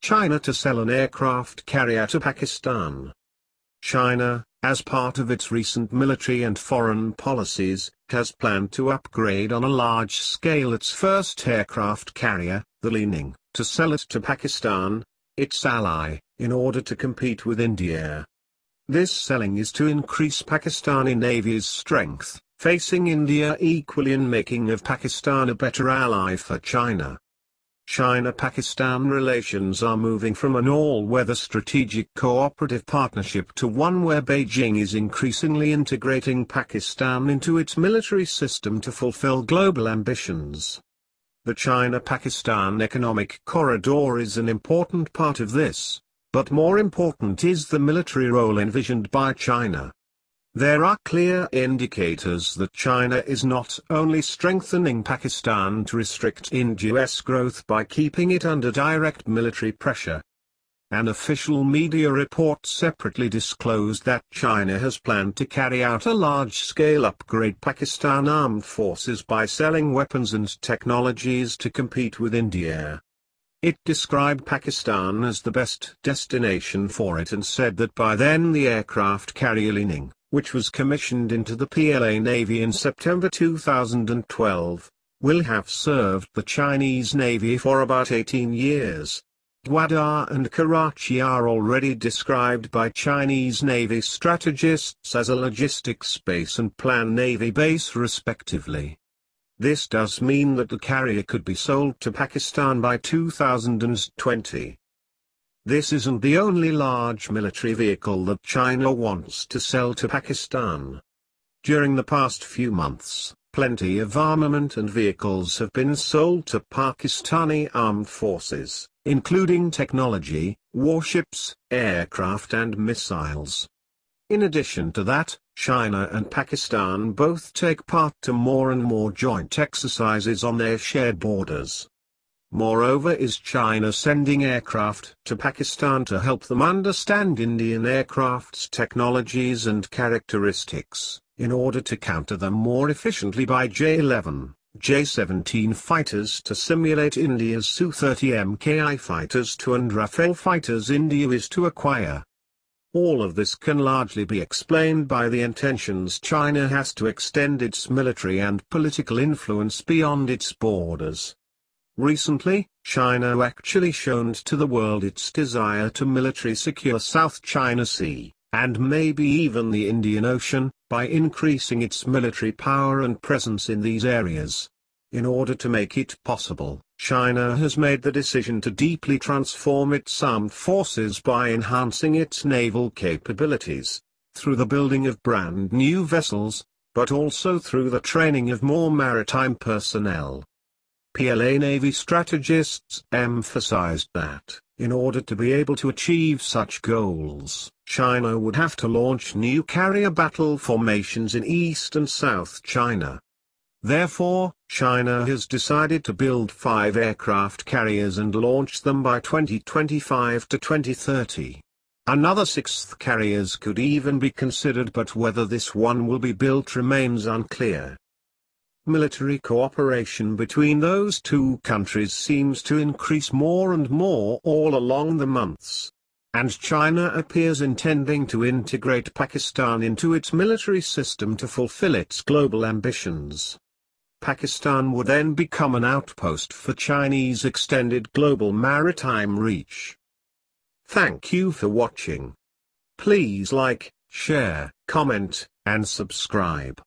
China to sell an aircraft carrier to Pakistan. China, as part of its recent military and foreign policies, has planned to upgrade on a large scale its first aircraft carrier, the Liaoning, to sell it to Pakistan, its ally, in order to compete with India. This selling is to increase Pakistani Navy's strength, facing India equally in making of Pakistan a better ally for China. China-Pakistan relations are moving from an all-weather strategic cooperative partnership to one where Beijing is increasingly integrating Pakistan into its military system to fulfill global ambitions. The China-Pakistan economic corridor is an important part of this, but more important is the military role envisioned by China. There are clear indicators that China is not only strengthening Pakistan to restrict India's growth by keeping it under direct military pressure. An official media report separately disclosed that China has planned to carry out a large-scale upgrade Pakistan armed forces by selling weapons and technologies to compete with India. It described Pakistan as the best destination for it and said that by then the aircraft carrier Liaoning, which was commissioned into the PLA Navy in September 2012, will have served the Chinese Navy for about 18 years. Gwadar and Karachi are already described by Chinese Navy strategists as a logistics base and plan Navy base respectively. This does mean that the carrier could be sold to Pakistan by 2020. This isn't the only large military vehicle that China wants to sell to Pakistan. During the past few months, plenty of armament and vehicles have been sold to Pakistani armed forces, including technology, warships, aircraft and missiles. In addition to that, China and Pakistan both take part to more and more joint exercises on their shared borders. Moreover, is China sending aircraft to Pakistan to help them understand Indian aircraft's technologies and characteristics, in order to counter them more efficiently by J-11, J-17 fighters to simulate India's Su-30 Mki fighters and Rafale fighters India is to acquire. All of this can largely be explained by the intentions China has to extend its military and political influence beyond its borders. Recently, China actually shown to the world its desire to militarily secure South China Sea, and maybe even the Indian Ocean, by increasing its military power and presence in these areas. In order to make it possible, China has made the decision to deeply transform its armed forces by enhancing its naval capabilities, through the building of brand new vessels, but also through the training of more maritime personnel. PLA Navy strategists emphasized that, in order to be able to achieve such goals, China would have to launch new carrier battle formations in East and South China. Therefore, China has decided to build 5 aircraft carriers and launch them by 2025 to 2030. Another 6th carriers could even be considered, but whether this one will be built remains unclear. Military cooperation between those two countries seems to increase more and more all along the months. And China appears intending to integrate Pakistan into its military system to fulfill its global ambitions. Pakistan would then become an outpost for Chinese extended global maritime reach. Thank you for watching. Please like, share, comment, and subscribe.